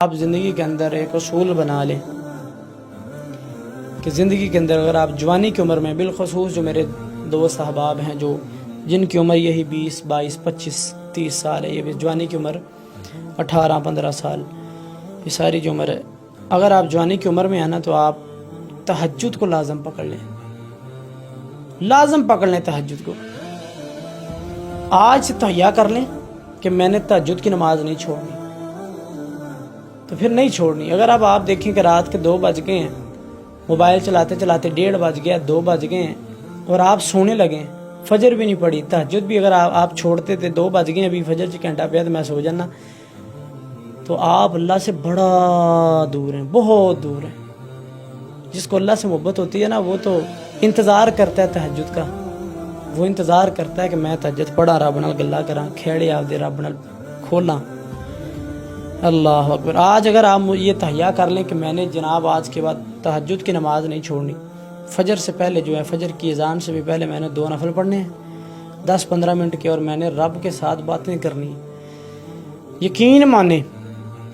آپ زندگی کے اندر ایک اصول بنا لیں کہ زندگی کے اندر اگر آپ جوانی کی عمر میں، بالخصوص جو میرے دوست احباب ہیں جن کی عمر یہی 20، 22، 25، 30 سال ہے، یہ بھی جوانی کی عمر 18، 15 سال، یہ ساری جو عمر ہے، اگر آپ جوانی کی عمر میں ہیں نا تو آپ تہجد کو لازم پکڑ لیں، لازم پکڑ لیں تہجد کو۔ آج سے تہیا کر لیں کہ میں نے تہجد کی نماز نہیں چھوڑنی، تو پھر نہیں چھوڑنی۔ اگر اب آپ دیکھیں کہ رات کے 2 بج گئے ہیں، موبائل چلاتے چلاتے 1:30 بج گیا، 2 بج گئے ہیں اور آپ سونے لگے، فجر بھی نہیں پڑی، تہجد بھی اگر آپ چھوڑتے تھے، 2 بج گئے ابھی فجر 1 گھنٹہ پہ تو میں سو جانا، تو آپ اللہ سے بڑا دور ہیں، بہت دور ہیں۔ جس کو اللہ سے محبت ہوتی ہے نا، وہ تو انتظار کرتا ہے تہجد کا، وہ انتظار کرتا ہے کہ میں تہجد پڑھا، رب نال گلا کراں، کھیڑے آپ دے رب نال کھولاں۔ اللہ اکبر۔ آج اگر آپ یہ تہیا کر لیں کہ میں نے جناب آج کے بعد تہجد کی نماز نہیں چھوڑنی، فجر سے پہلے جو ہے، فجر کی اذان سے بھی پہلے میں نے 2 نفل پڑھنے ہیں 10-15 منٹ کے، اور میں نے رب کے ساتھ باتیں کرنی، یقین مانیں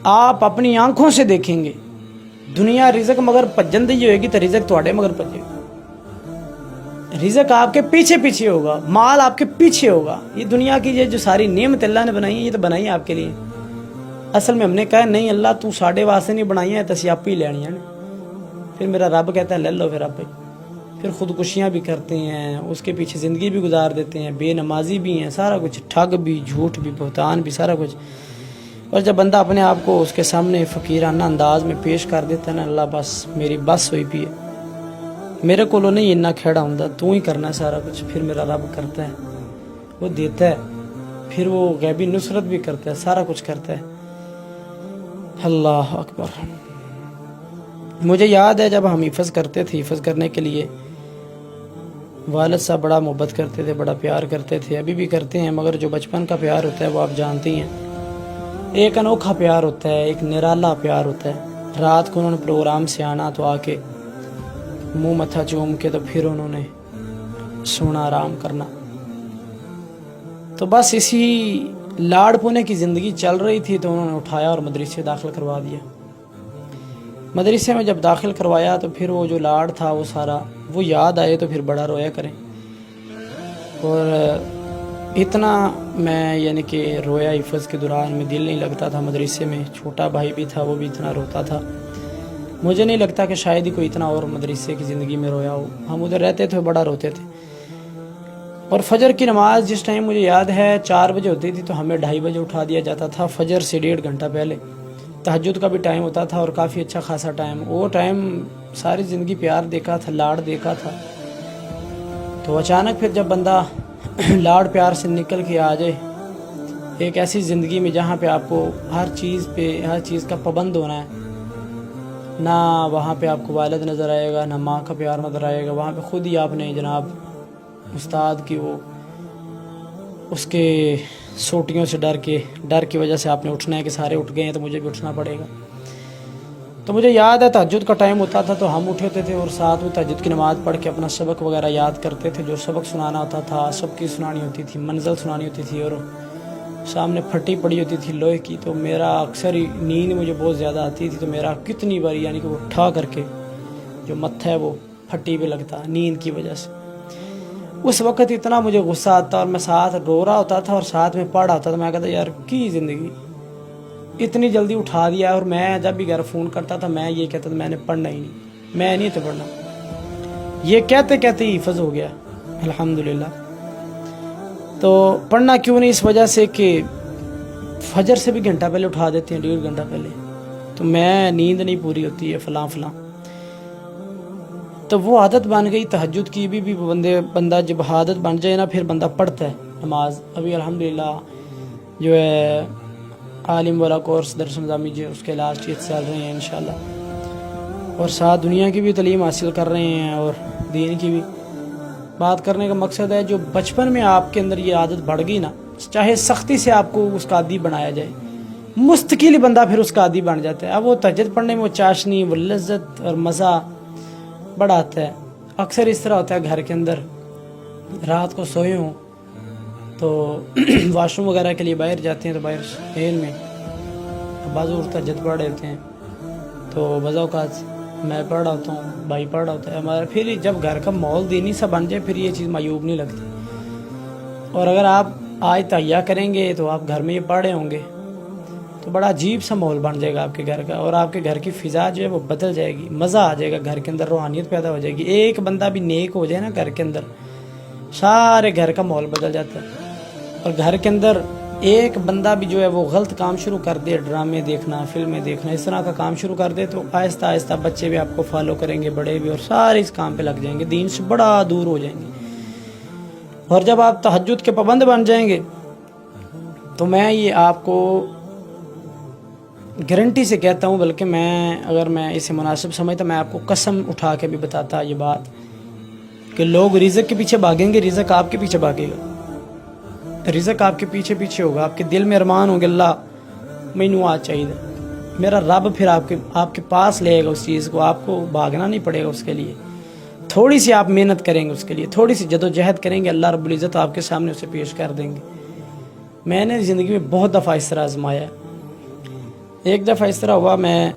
آپ اپنی آنکھوں سے دیکھیں گے دنیا رزق مگر پجن دی ہوئے گی تو رزق تواڈے مگر پجے گا، رزق آپ کے پیچھے پیچھے ہوگا، مال آپ کے پیچھے ہوگا۔ یہ دنیا کی یہ جو ساری نعمت اللہ نے بنائی ہے، یہ تو بنائی ہے آپ کے لیے۔ اصل میں ہم نے کہا نہیں اللہ تو ساڑے واسطے نہیں بنائی ہیں، تسی آپ ہی لینی ہیں۔ پھر میرا رب کہتا ہے لے لو پھر آپ ہی۔ پھر خودکشیاں بھی کرتے ہیں، اس کے پیچھے زندگی بھی گزار دیتے ہیں، بے نمازی بھی ہیں، سارا کچھ، ٹھگ بھی، جھوٹ بھی، بہتان بھی، سارا کچھ۔ اور جب بندہ اپنے آپ کو اس کے سامنے فقیرانہ انداز میں پیش کر دیتا ہے نا، اللہ بس میری بس ہوئی پی ہے، میرے کو نہیں اتنا کھیڑا ہوں، تو ہی کرنا ہے سارا کچھ، پھر میرا رب کرتا ہے، وہ دیتا ہے، پھر وہ غیبی نصرت بھی کرتا ہے، سارا کچھ کرتا ہے۔ اللہ اکبر۔ مجھے یاد ہے جب ہم حفظ کرتے تھے، حفظ کرنے کے لیے والد صاحب بڑا محبت کرتے تھے، بڑا پیار کرتے تھے، ابھی بھی کرتے ہیں، مگر جو بچپن کا پیار ہوتا ہے وہ آپ جانتی ہیں، ایک انوکھا پیار ہوتا ہے، ایک نرالا پیار ہوتا ہے۔ رات کو انہوں نے پروگرام سے آنا تو آ کے منہ متھا چوم کے تو پھر انہوں نے سونا، آرام کرنا۔ تو بس اسی لاڑ پونے کی زندگی چل رہی تھی تو انہوں نے اٹھایا اور مدرسے داخل کروا دیا۔ مدرسے میں جب داخل کروایا تو پھر وہ جو لاڑ تھا وہ سارا وہ یاد آئے تو پھر بڑا رویا کریں، اور اتنا میں یعنی کہ رویا حفظ کے دوران میں، دل نہیں لگتا تھا مدرسے میں، چھوٹا بھائی بھی تھا وہ بھی اتنا روتا تھا، مجھے نہیں لگتا کہ شاید ہی کوئی اتنا اور مدرسے کی زندگی میں رویا ہو۔ ہم ادھر رہتے تھے، بڑا روتے تھے۔ اور فجر کی نماز جس ٹائم مجھے یاد ہے 4 بجے ہوتی تھی تو ہمیں 2:30 بجے اٹھا دیا جاتا تھا، فجر سے 1.5 گھنٹہ پہلے۔ تہجد کا بھی ٹائم ہوتا تھا اور کافی اچھا خاصا ٹائم، وہ ٹائم ساری زندگی پیار دیکھا تھا، لاڑ دیکھا تھا، تو اچانک پھر جب بندہ لاڑ پیار سے نکل کے آ جائے ایک ایسی زندگی میں جہاں پہ آپ کو ہر چیز کا پابند ہونا ہے، نہ وہاں پہ آپ کو والد نظر آئے گا، نہ ماں کا پیار نظر آئے گا، وہاں پہ خود ہی آپ نے جناب استاد کی وہ اس کے سوٹیوں سے ڈر کی وجہ سے آپ نے اٹھنا ہے کہ سارے اٹھ گئے ہیں تو مجھے بھی اٹھنا پڑے گا۔ تو مجھے یاد ہے تہجد کا ٹائم ہوتا تھا تو ہم اٹھتے تھے اور ساتھ میں تہجد کی نماز پڑھ کے اپنا سبق وغیرہ یاد کرتے تھے، جو سبق سنانا ہوتا تھا، سب کی سنانی ہوتی تھی، منزل سنانی ہوتی تھی، اور سامنے پھٹی پڑی ہوتی تھی لوہے کی، تو میرا اکثر ہی نیند مجھے بہت زیادہ آتی تھی، تو میرا کتنی بار یعنی کہ وہ اٹھا کر کے جو متھا ہے وہ پھٹی پہ لگتا نیند کی وجہ سے۔ اس وقت اتنا مجھے غصہ آتا اور میں ساتھ رو رہا ہوتا تھا اور ساتھ میں پڑھ آتا تھا، میں کہتا یار کی زندگی اتنی جلدی اٹھا دیا۔ اور میں جب بھی گھر فون کرتا تھا میں یہ کہتا تھا میں نے پڑھنا ہی نہیں، میں نہیں تو پڑھنا، یہ کہتے کہتے ہی حفظ ہو گیا الحمدللہ۔ تو پڑھنا کیوں نہیں؟ اس وجہ سے کہ فجر سے بھی گھنٹہ پہلے اٹھا دیتے ہیں، 1.5 گھنٹہ پہلے، تو میں نیند نہیں پوری ہوتی ہے فلاں فلاں، تو وہ عادت بن گئی تہجد کی بھی بندہ جب عادت بن جائے نا پھر بندہ پڑھتا ہے نماز۔ ابھی الحمدللہ جو ہے عالم والا کورس درس نظامی جو اس کے لاسٹ ایئر چل رہے ہیں انشاءاللہ، اور ساتھ دنیا کی بھی تعلیم حاصل کر رہے ہیں اور دین کی بھی۔ بات کرنے کا مقصد ہے جو بچپن میں آپ کے اندر یہ عادت بڑھ گئی نا، چاہے سختی سے آپ کو اس کا عادی بنایا جائے، مستقل بندہ پھر اس کا عادی بن جاتا ہے۔ اب وہ تہجد پڑھنے میں وہ چاشنی، وہ لذت اور مزہ بڑا آتا ہے۔ اکثر اس طرح ہوتا ہے گھر کے اندر رات کو سوئے ہوں تو واش روم وغیرہ کے لیے باہر جاتے ہیں تو باہر شہر میں بعض اور تہجد پڑھ رہے ہوتے ہیں تو بعض اوقات میں پڑھ رہا ہوتا ہوں، بھائی پڑھ رہا ہوتا ہے ہمارا، پھر جب گھر کا ماحول دینی سا بن جائے پھر یہ چیز معیوب نہیں لگتی۔ اور اگر آپ آج تہیہ کریں گے تو آپ گھر میں یہ پڑھ رہے ہوں گے تو بڑا عجیب سا ماحول بن جائے گا آپ کے گھر کا، اور آپ کے گھر کی فضا جو ہے وہ بدل جائے گی، مزہ آ جائے گا گھر کے اندر، روحانیت پیدا ہو جائے گی۔ ایک بندہ بھی نیک ہو جائے نا گھر کے اندر، سارے گھر کا ماحول بدل جاتا ہے۔ اور گھر کے اندر ایک بندہ بھی جو ہے وہ غلط کام شروع کر دے، ڈرامے دیکھنا، فلمیں دیکھنا، اس طرح کا کام شروع کر دے تو آہستہ آہستہ بچے بھی آپ کو فالو کریں گے، بڑے بھی، اور سارے اس کام پہ لگ جائیں گے، دین سے بڑا دور ہو جائیں گے۔ اور جب آپ تہجد کے پابند بن جائیں گے تو میں یہ آپ کو گارنٹی سے کہتا ہوں، بلکہ اگر میں اسے مناسب سمجھتا میں آپ کو قسم اٹھا کے بھی بتاتا یہ بات کہ لوگ رزق کے پیچھے بھاگیں گے، رزق آپ کے پیچھے بھاگے گا، رزق آپ کے پیچھے پیچھے ہوگا، آپ کے دل میں ارمان ہوں گے اللہ مینوں آج چاہیے، میرا رب پھر آپ کے پاس لے گا اس چیز کو، آپ کو بھاگنا نہیں پڑے گا اس کے لیے، تھوڑی سی آپ محنت کریں گے اس کے لیے، تھوڑی سی جدوجہد کریں گے، اللہ رب العزت آپ کے سامنے اسے پیش کر دیں گے۔ میں نے زندگی میں بہت دفعہ اس طرح آزمایا ہے۔ ایک دفعہ اس طرح ہوا، میں